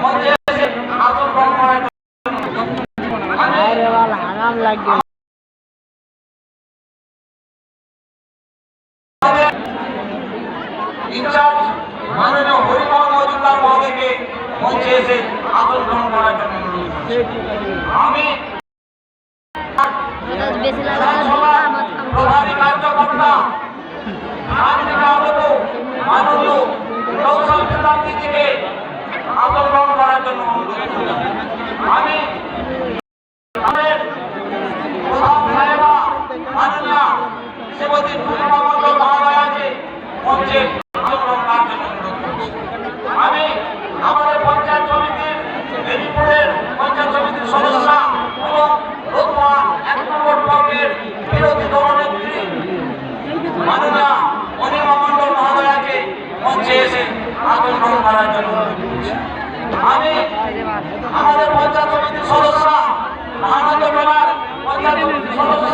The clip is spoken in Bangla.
মঞ্চে এসে আসন গ্রহণ করার জন্য ইনচার্জ মাননীয় হরিমোহন মজুমদার মহোদয়কে মঞ্চে এসে আসন গ্রহণ করার জন্য আমি প্রধানী কার্যকর্তা মাননীয় কৌশল বিদ্যার্থীকে আসন গ্রহণ করার জন্য আমি আমাদের প্রধান সাহেবা মাননীয় শ্রীমতী পূর্ণিমা মণ্ডল মহাদয়াকে মঞ্চে আসন গ্রহণ করার জন্য আমি আমাদের পঞ্চায়েত সমিতির মেদিনীপুরের পঞ্চায়েত সমিতির সদস্য এবং রতুয়া 1 নম্বর ব্লকের বিরোধী দলনেত্রী মাননীয় অনিমা মণ্ডল মহোদয়াকে মঞ্চে এসে আসন গ্রহণ করার জন্য আমি আমাদের পঞ্চায়েত সমিতির সদস্য মহানন্দা মেলার পঞ্চায়েত সমিতির সদস্য